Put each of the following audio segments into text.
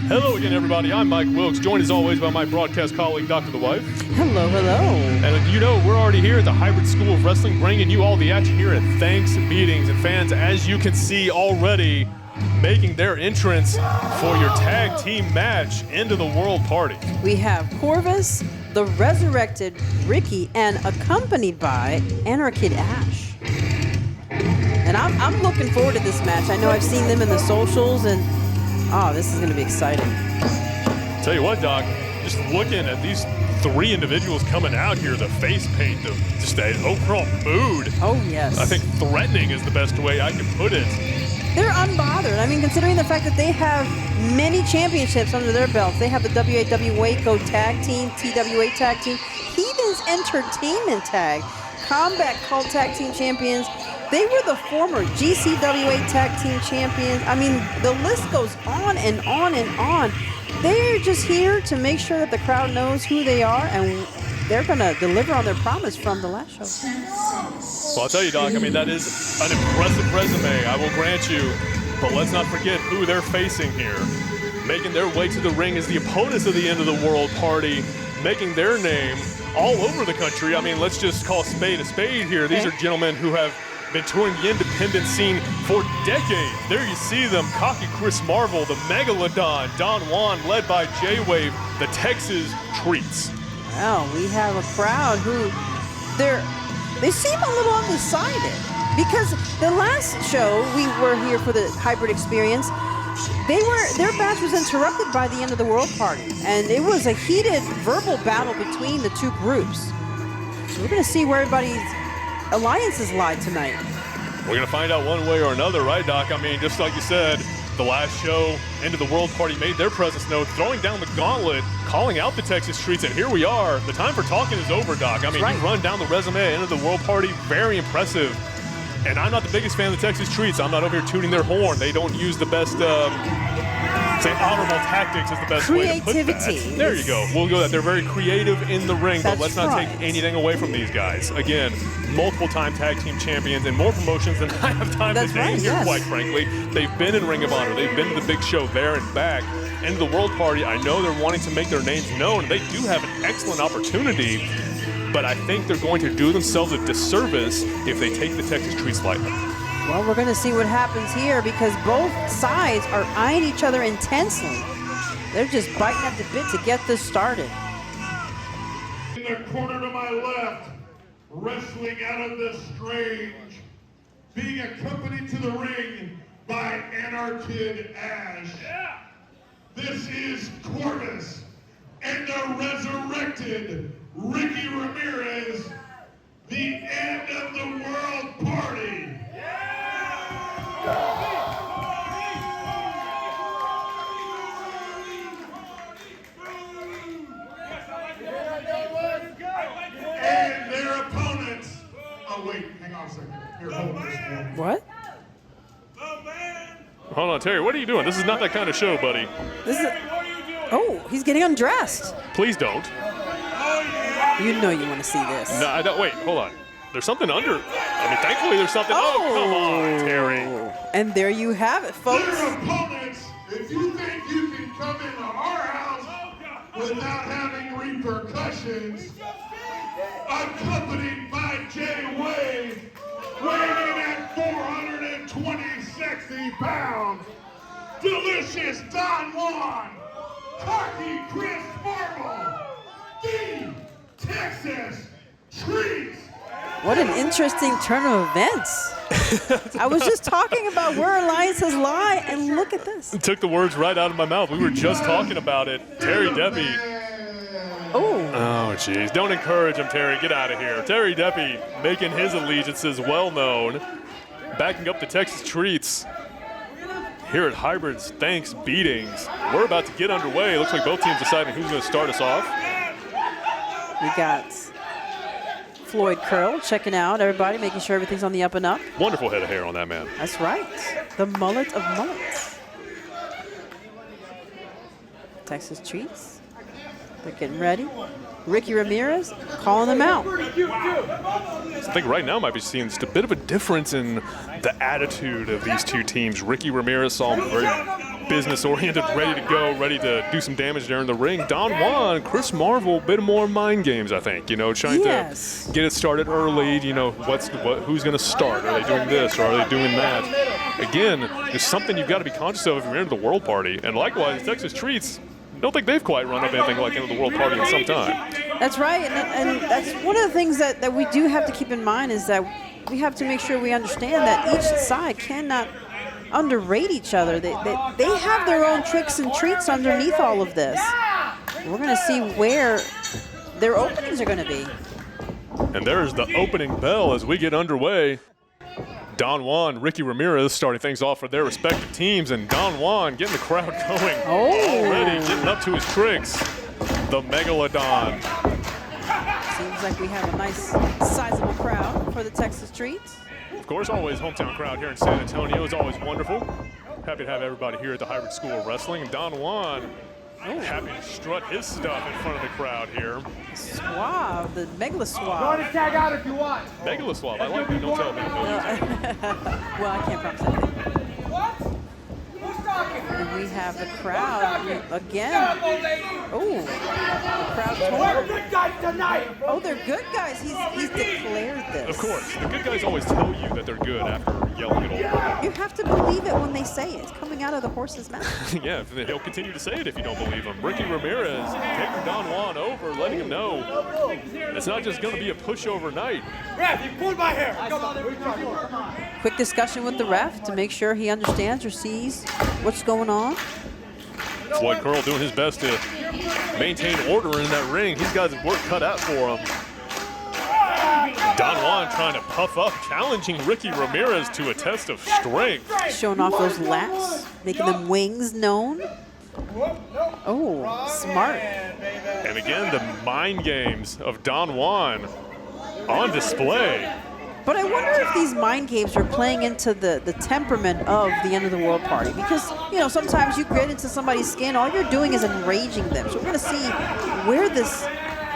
Hello again, everybody. I'm Mike Wilkes, joined as always by my broadcast colleague, Dr. The Wife. Hello, hello. And you know, we're already here at the Hybrid School of Wrestling, bringing you all the action here at Thanks Meetings. And fans, as you can see already, making their entrance for your tag team match into the World Party. We have Corvus, the resurrected Ricky, and accompanied by Eckhert Ash. And I'm looking forward to this match. I know I've seen them in the socials, and this is going to be exciting. Tell you what, Doc, just looking at these three individuals coming out here, the face paint, just the overall mood. Oh, yes. I think threatening is the best way I can put it. They're unbothered. I mean, considering the fact that they have many championships under their belts. They have the WAW Waco Tag Team, TWA Tag Team, Heathens Entertainment Tag, Combat Cult Tag Team Champions. They were the former GCWA Tag Team Champions. I mean, the list goes on and on and on. They're just here to make sure that the crowd knows who they are, and they're going to deliver on their promise from the last show. Well, I'll tell you, Doc, I mean, that is an impressive resume, I will grant you. But let's not forget who they're facing here. Making their way to the ring is the opponents of the End of the World Party, making their name all over the country. I mean, let's just call a spade here. These are gentlemen who have been touring the independent scene for decades. There you see them, cocky Chris Marvel, the Megalodon, Don Juan, led by J-Wave, the Texas Treats. Well, we have a crowd who, they seem a little undecided, because the last show we were here for the hybrid experience, their match was interrupted by the End of the World Party, and it was a heated verbal battle between the two groups. So we're going to see where everybody's alliances lie tonight. We're going to find out one way or another, right, Doc? I mean, just like you said, the last show, End of the World Party made their presence known, throwing down the gauntlet, calling out the Texas Streets, and here we are. The time for talking is over, Doc. I mean, you run down the resume at End of the World Party, very impressive. And I'm not the biggest fan of the Texas Streets. I'm not over here tooting their horn. They don't use the best, say, honorable tactics is the best way to put that. There you go. We'll go that. They're very creative in the ring, but let's not take anything away from these guys. Again, multiple-time tag team champions and more promotions than I have time to name here, quite frankly. They've been in Ring of Honor. They've been to the big show there and back. Into the World Party, I know they're wanting to make their names known. They do have an excellent opportunity, but I think they're going to do themselves a disservice if they take the Texas Treats lightly. Well, we're going to see what happens here, because both sides are eyeing each other intensely. They're just biting at the bit to get this started. In the corner to my left, wrestling out of the strange, being accompanied to the ring by Eckhert Ash. This is Corvus and the resurrected Ricky Ramirez, the End of the World Party. And their opponents. Oh wait, hang on a second. Here, hold this. What? Hold on, Terry, what are you doing? This is not that kind of show, buddy. This is. Oh, he's getting undressed. Please don't. You know you want to see this. No, I don't. Wait, hold on. There's something under. I mean, thankfully there's something. Oh, come on, Terry. And there you have it, folks. Their opponents, if you think you can come into our house without having repercussions, accompanied by J-Wave, weighing in at 420 sexy pounds, delicious Don Juan, cocky Chris Marvel, the Texas Treats. What an interesting turn of events. I was just talking about where alliances lie, and look at this. Took the words right out of my mouth. We were just talking about it. Terry Deppy. Oh, jeez. Don't encourage him, Terry. Get out of here. Terry Deppy making his allegiances well known, backing up the Texas Treats here at Hybrid's Thanks Beatings. We're about to get underway. Looks like both teams deciding who's going to start us off. We got Floyd Curl checking out everybody, making sure everything's on the up and up. Wonderful head of hair on that man. That's right. The mullet of mullets. Texas Treats. They're getting ready. Ricky Ramirez calling them out. I think right now might be seeing just a bit of a difference in the attitude of these two teams. Ricky Ramirez saw him very business-oriented, ready to go, ready to do some damage there in the ring. Don Juan, Chris Marvel, a bit more mind games, I think. You know, trying to get it started early. You know, who's going to start? Are they doing this or are they doing that? Again, there's something you've got to be conscious of if you're into the World Party. And likewise, Texas Treats, don't think they've quite run up anything like into the World Party in some time. That's right, and that's one of the things that we do have to keep in mind is that we have to make sure we understand that each side cannot underrate each other. They have their own tricks and treats underneath all of this. We're going to see where their openings are going to be. And there's the opening bell as we get underway. Don Juan, Ricky Ramirez starting things off for their respective teams, and Don Juan getting the crowd going already, getting up to his tricks. The Megalodon. Seems like we have a nice sizable crowd for the Texas Treats. Of course, always hometown crowd here in San Antonio is always wonderful. Happy to have everybody here at the Hybrid School of Wrestling. And Don Juan happy to strut his stuff in front of the crowd here. Suave, the Megala Suave. Go ahead and tag out if you want. Megala Suave, I like that. Don't tell me. Well, I can't promise anything. What? Who's talking? And we have the crowd again. Oh, the crowd We're told. good guys tonight. Oh, they're good guys. He's declared this. Of course, the good guys always tell you that they're good after yelling it all. You have to believe it when they say it. It's coming out of the horse's mouth. Yeah, he'll continue to say it if you don't believe him. Ricky Ramirez taking Don Juan over, letting him know it's not just going to be a pushover night. Ref, you pulled my hair. Come on. Quick discussion with the ref to make sure he understands or sees what's going on. Floyd Curl doing his best to maintain order in that ring. He's got his work cut out for him. Don Juan trying to puff up, challenging Ricky Ramirez to a test of strength. Showing off those lats, making them wings known. Oh, smart. And again, the mind games of Don Juan on display. But I wonder if these mind games are playing into the temperament of the end of the world party. Because, you know, sometimes you get into somebody's skin, all you're doing is enraging them. So we're going to see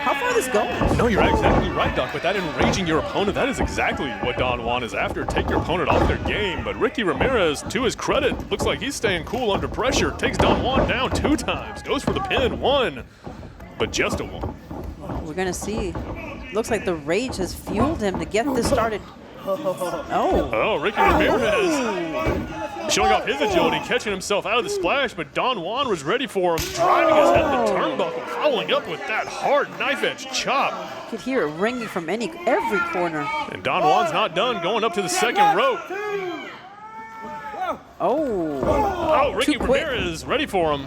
how far this goes. No, you're exactly right, Doc. But that enraging your opponent, that is exactly what Don Juan is after. Take your opponent off their game. But Ricky Ramirez, to his credit, looks like he's staying cool under pressure. Takes Don Juan down 2 times. Goes for the pin, 1, but just a 1. We're going to see. Looks like the rage has fueled him to get this started. Oh, Ricky Ramirez showing off his agility, catching himself out of the splash, but Don Juan was ready for him, driving his head in the turnbuckle, following up with that hard knife-edge chop. You could hear it ringing from every corner. And Don Juan's not done, going up to the second rope. Oh, Ricky Ramirez ready for him.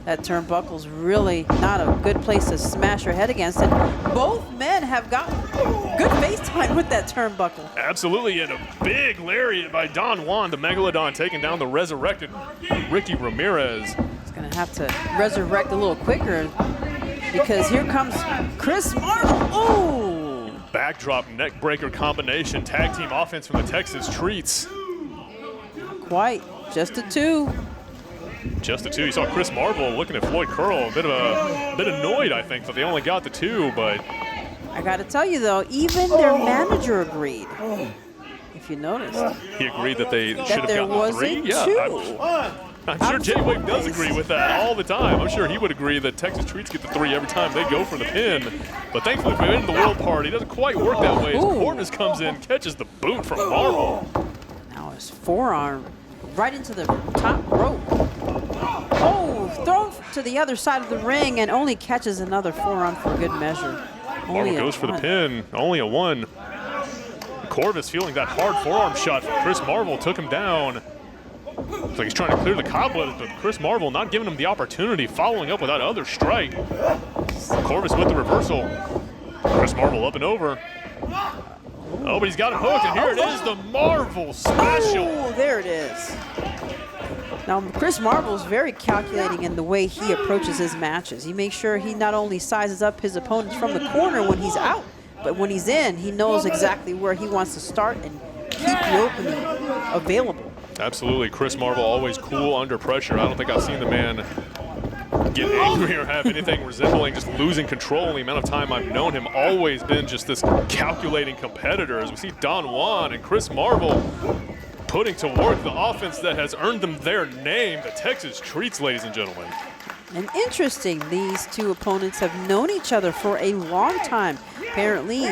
That turnbuckle's really not a good place to smash your head against it. Both men have got good face time with that turnbuckle. Absolutely, and a big lariat by Don Juan, the Megalodon, taking down the resurrected Ricky Ramirez. He's going to have to resurrect a little quicker because here comes Chris Marvel. Oh! Backdrop neck breaker combination, tag team offense from the Texas Treats. Not quite, just a 2. Just the 2. You saw Chris Marvel looking at Floyd Curl, a bit annoyed, I think, that they only got the 2, but I got to tell you, though, even their manager agreed, if you noticed. he agreed that they should have there gotten was 3. a 2. Yeah, I'm sure J-Wave does agree with that all the time. I'm sure he would agree that Texas Treats get the 3 every time they go for the pin. But thankfully, for in the World Party, it doesn't quite work that way. As Corvus comes in, catches the boot from Marvel. Now his forearm right into the top rope. Oh, thrown to the other side of the ring and only catches another forearm for good measure. Marvel goes for the pin, only a 1. Corvus feeling that hard forearm shot from Chris Marvel took him down. Looks like he's trying to clear the cobwebs, but Chris Marvel not giving him the opportunity, following up with that other strike. Corvus with the reversal. Chris Marvel up and over. Oh, but he's got him hooked, and here it is, the Marvel special. Oh, there it is. Now, Chris Marvel's very calculating in the way he approaches his matches. He makes sure he not only sizes up his opponents from the corner when he's out, but when he's in, he knows exactly where he wants to start and keep the opening available. Absolutely. Chris Marvel always cool under pressure. I don't think I've seen the man get angry or have anything resembling just losing control in the amount of time I've known him. Always been just this calculating competitor. As we see Don Juan and Chris Marvel putting to work the offense that has earned them their name, the Texas Treats, ladies and gentlemen. And interesting, these two opponents have known each other for a long time. Apparently,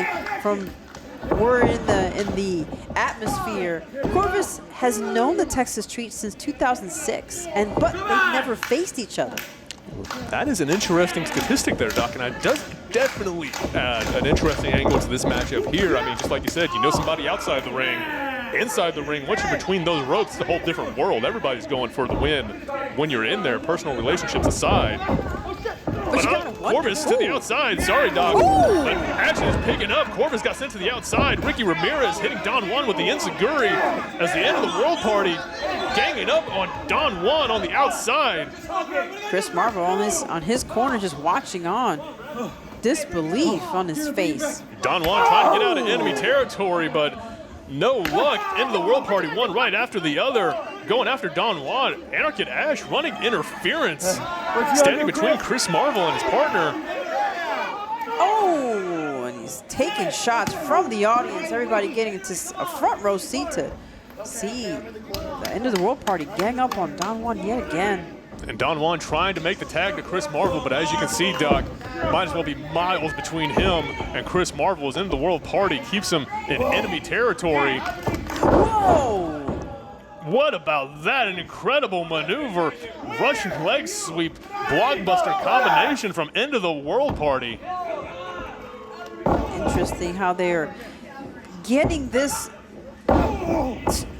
we're in the atmosphere. Corvus has known the Texas Treats since 2006, but they've never faced each other. That is an interesting statistic there, Doc, and it does definitely add an interesting angle to this matchup here. I mean, just like you said, you know somebody outside the ring. Inside the ring, once you're between those ropes, it's a whole different world. Everybody's going for the win when you're in there, personal relationships aside. But Corvus to the outside. Sorry, Doc. But action is picking up. Corvus got sent to the outside. Ricky Ramirez hitting Don Juan with the enziguri as the end of the world party ganging up on Don Juan on the outside. Chris Marvel on his corner just watching on. Disbelief on his face. Don Juan trying to get out of enemy territory, but no luck. End of the world party, one right after the other. Going after Don Juan. Eckhert Rd running interference. Standing between Chris Marvel and his partner. Oh, and he's taking shots from the audience. Everybody getting into a front row seat to see the end of the world party gang up on Don Juan yet again. And Don Juan trying to make the tag to Chris Marvel, but as you can see, Doc, might as well be miles between him and Chris Marvel. As end of the world party keeps him in enemy territory. Whoa! What about that? An incredible maneuver. Russian leg sweep, blockbuster combination from end of the world party. Interesting how they're getting this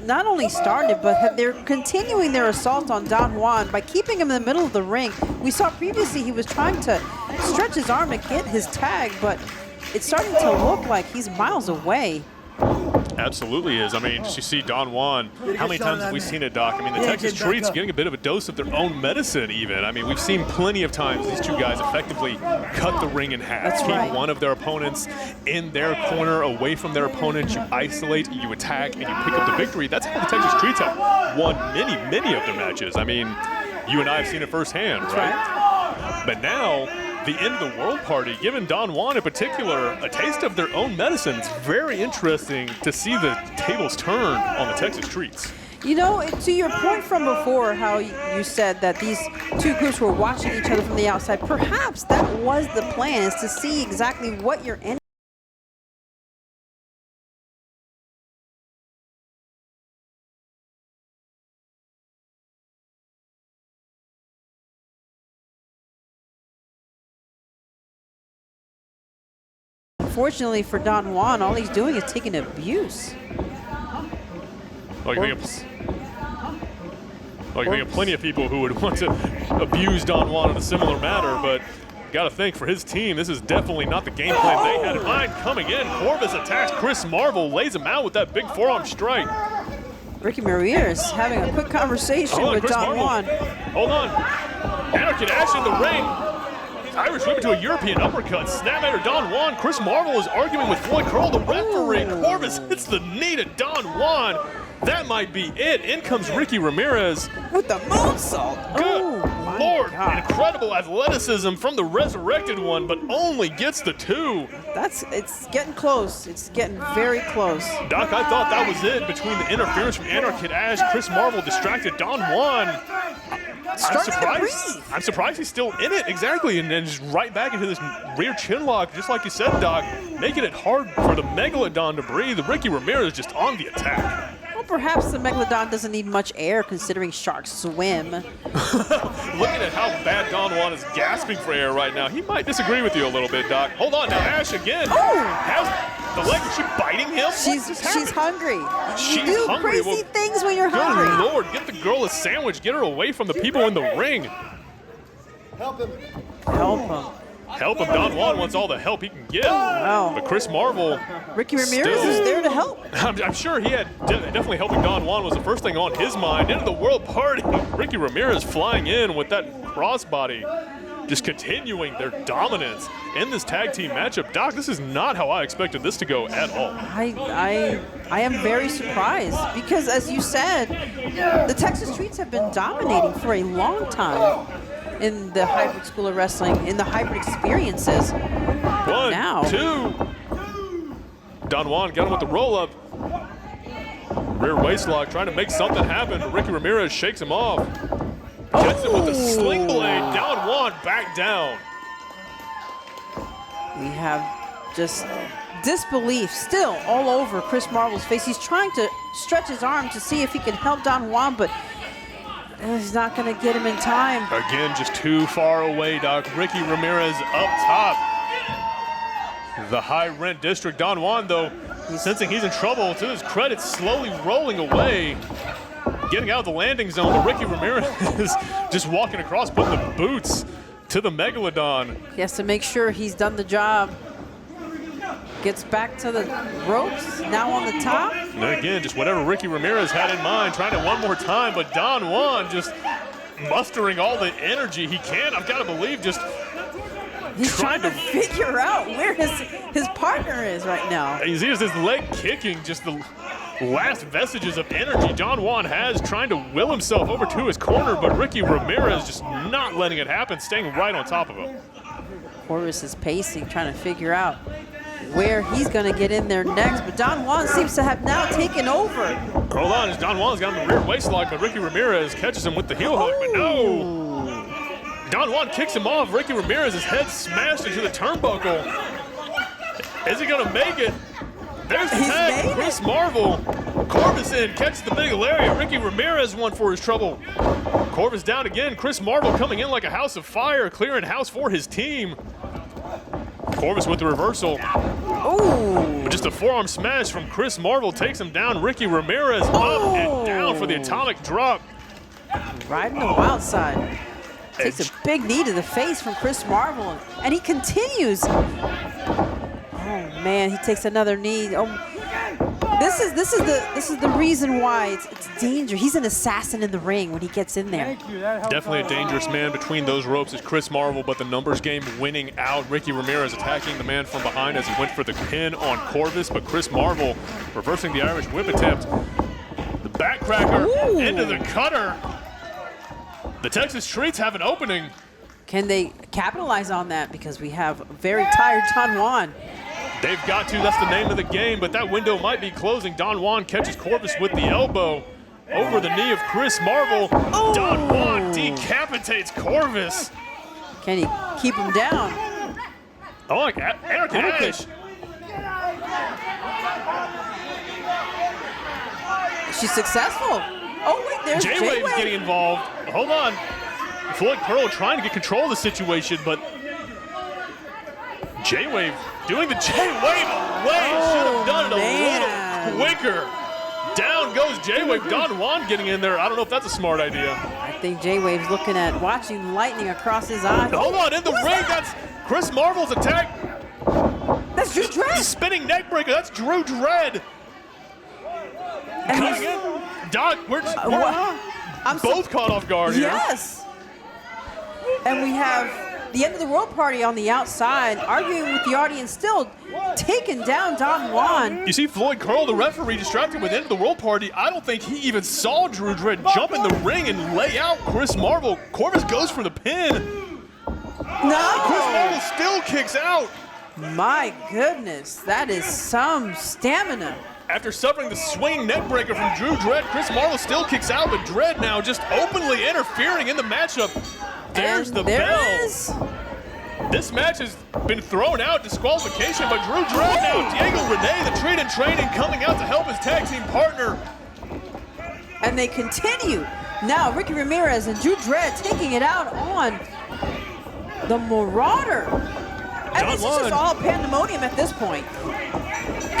not only started, but they're continuing their assault on Don Juan by keeping him in the middle of the ring. We saw previously he was trying to stretch his arm to get his tag, but it's starting to look like he's miles away. Absolutely is. I mean, you see Don Juan, how many times have we seen it, Doc? I mean, the Texas Treats getting a bit of a dose of their own medicine even. I mean, we've seen plenty of times these two guys effectively cut the ring in half. Keep one of their opponents in their corner, away from their opponent. You isolate, you attack, and you pick up the victory. That's how the Texas Treats have won many of their matches. I mean, you and I have seen it firsthand, right? But now, the end of the world party, giving Don Juan in particular a taste of their own medicine. It's very interesting to see the tables turn on the Texas Treats. You know, to your point from before, how you said that these two groups were watching each other from the outside, perhaps that was the plan, is to see exactly what your enemy. Unfortunately for Don Juan, all he's doing is taking abuse. Well, you think of plenty of people who would want to abuse Don Juan in a similar manner, but got to think for his team, this is definitely not the game plan they had in mind. Coming in, Corvus attacks Chris Marvel, lays him out with that big forearm strike. Ricky Ramirez having a quick conversation with Don Juan. Hold on. Eckhert Rd in the ring. Irish whip into a European uppercut. Snapmare Don Juan. Chris Marvel is arguing with Floyd Curl, the referee. Corvus hits the knee to Don Juan. That might be it. In comes Ricky Ramirez. With the moonsault. Good Lord. Incredible athleticism from the resurrected one, but only gets the two. It's getting close. It's getting very close. Doc, I thought that was it between the interference from Eckhert Rd. Chris Marvel distracted Don Juan. I'm surprised he's still in it, exactly, and then just right back into this rear chin lock, just like you said, Doc, making it hard for the Megalodon to breathe. Ricky Ramirez just on the attack. Well, perhaps the Megalodon doesn't need much air considering sharks swim. Looking at how bad Don Juan is gasping for air right now, he might disagree with you a little bit, Doc. Hold on, now Ash again. Has the leg, is she biting him? She's hungry. She's you do hungry. crazy things when you're hungry. Good Lord, get the girl a sandwich. Get her away from the people in the ring. Help him. Help him. Help him. Don Juan wants all the help he can get. Wow. But Chris Marvel, Ricky Ramirez is there to help. I'm sure he had definitely helping Don Juan was the first thing on his mind. Into the world party. Ricky Ramirez flying in with that crossbody, just continuing their dominance in this tag team matchup. Doc, this is not how I expected this to go at all. I am very surprised because, as you said, the Texas Treats have been dominating for a long time in the hybrid school of wrestling, in the hybrid experiences. One, now, two. Don Juan got him with the roll-up. Rear waist lock trying to make something happen, but Ricky Ramirez shakes him off. Gets him with the sling blade. Down one, back down. We have just disbelief still all over Chris Marvel's face. He's trying to stretch his arm to see if he can help Don Juan, but he's not going to get him in time. Again, just too far away, Doc. Ricky Ramirez up top. The high rent district. Don Juan, though, sensing he's in trouble, to his credit, slowly rolling away, getting out of the landing zone. But Ricky Ramirez is just walking across, putting the boots to the Megalodon. He has to make sure he's done the job. Gets back to the ropes, now on the top. And again, just whatever Ricky Ramirez had in mind, trying it one more time, but Don Juan just mustering all the energy he can. I've got to believe just he's trying to figure out where his partner is right now. He's his leg kicking, just the last vestiges of energy Don Juan has, trying to will himself over to his corner, but Ricky Ramirez just not letting it happen, staying right on top of him. Corvus is pacing, trying to figure out where he's going to get in there next, but Don Juan seems to have now taken over. Hold on, as Don Juan's got him the rear waist lock, but Ricky Ramirez catches him with the heel hook, but no! Don Juan kicks him off. Ricky Ramirez's head smashed into the turnbuckle. Is he going to make it? There's the tag. Chris Marvel. Corvus in, catches the big lariat. Ricky Ramirez won for his trouble. Corvus down again. Chris Marvel coming in like a house of fire, clearing house for his team. Corvus with the reversal. Ooh. Just a forearm smash from Chris Marvel takes him down. Ricky Ramirez up and down for the atomic drop. Riding the wild side. Takes a big knee to the face from Chris Marvel, and he continues. Oh man, he takes another knee. Oh, this is the reason why it's danger. He's an assassin in the ring when he gets in there. Definitely a dangerous man between those ropes is Chris Marvel, but the numbers game winning out. Ricky Ramirez attacking the man from behind as he went for the pin on Corvus, but Chris Marvel reversing the Irish whip attempt. The backcracker into the cutter. The Texas Streets have an opening. Can they capitalize on that? Because we have a very tired Don Juan. They've got to. That's the name of the game, but that window might be closing. Don Juan catches Corvus with the elbow over the knee of Chris Marvel. Don Juan decapitates Corvus. Can he keep him down? Oh, like Eckhert Rd. She's successful. Oh, wait, there's J-Wave's getting involved. Hold on. Floyd Pearl trying to get control of the situation, but J-Wave doing the J-Wave away. Should have done it a little quicker. Down goes J-Wave. Don Juan getting in there. I don't know if that's a smart idea. I think J-Wave's looking at watching lightning across his eyes. Hold on, in the ring. That's Chris Marvel's attack. That's Drew Dredd. Spinning neck breaker. That's Drew Dredd. And he's, Doc, we're both caught off guard here. Yes. And we have the end of the world party on the outside, arguing with the audience, still taking down Don Juan. You see Floyd Curl, the referee, distracted with end of the world party. I don't think he even saw Drew Dredd jump in the ring and lay out Chris Marvel. Corvus goes for the pin. No. Chris Marvel still kicks out. My goodness, that is some stamina. After suffering the swinging neck breaker from Drew Dredd, Chris Marvel still kicks out, but Dredd now just openly interfering in the matchup. There's the bell. This match has been thrown out, disqualification, but Drew Dredd now, Diego Rene, the treat in training, coming out to help his tag team partner. And they continue. Now Ricky Ramirez and Drew Dredd taking it out on the Marauder. And this is just all pandemonium at this point.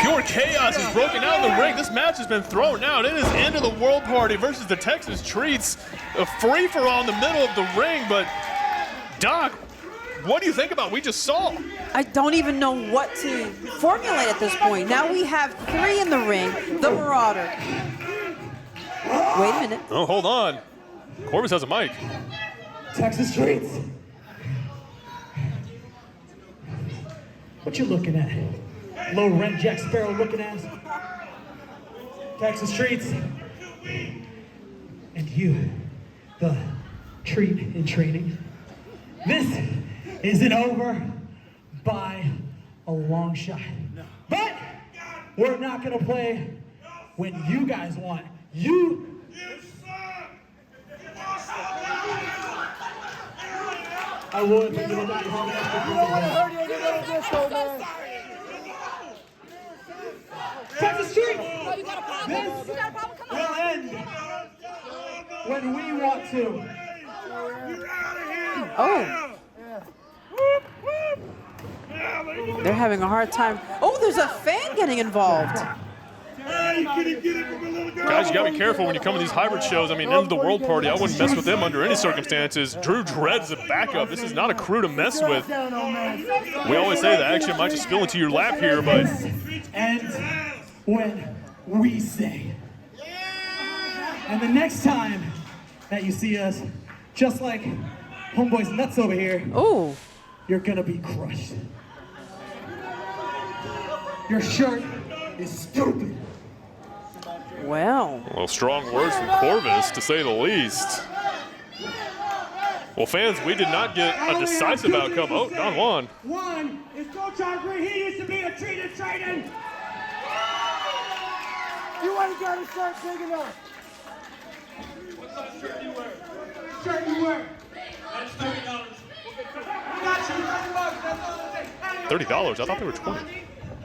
Pure chaos is broken out in the ring. This match has been thrown out. It is end of the world party versus the Texas Treats. A free-for-all in the middle of the ring, but Doc, what do you think about what we just saw? I don't even know what to formulate at this point. Now we have three in the ring, the Marauder. Wait a minute. Oh, hold on. Corvus has a mic. Texas Streets. What you looking at? Low rent Jack Sparrow looking at? Texas Streets. And you, the treat in training. This isn't over by a long shot. But we're not gonna play when you guys want. You. I would, but you're not home. You don't want to hurt you in the middle of this, though, man. Texas Street. Oh, you got a problem? You got a problem? Come on. Will end when we want to. Oh. They're having a hard time. Oh, there's a fan getting involved. Guys, you gotta be careful when you come to these hybrid shows. I mean, into the World Party, I wouldn't mess with them under any circumstances. Drew Dredd's a backup. This is not a crew to mess with. We always say the action might just spill into your lap here, but And when we say. And the next time that you see us, just like homeboy's nuts over here, Oh. you're gonna be crushed. Your shirt is stupid. Well. well, strong words from Corvus, to say the least. Well, fans, we did not get a decisive outcome. Oh, Don Juan. One is Coach Andre. He used to be a treated training. You ain't got to start taking off. What size shirt do you wear? Shirt you wear. That's $30. We got you $30. That's all it takes. $30? I thought they were 20.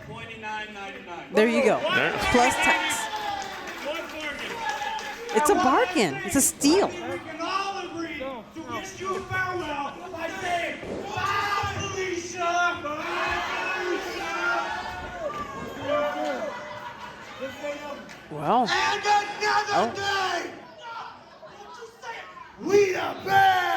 $29.99. There you go. There. Plus tax. It's a bargain. It's a steal. We can all agree to wish you farewell by saying, bye, Felicia! Bye, Felicia! Well. And another day, we the best.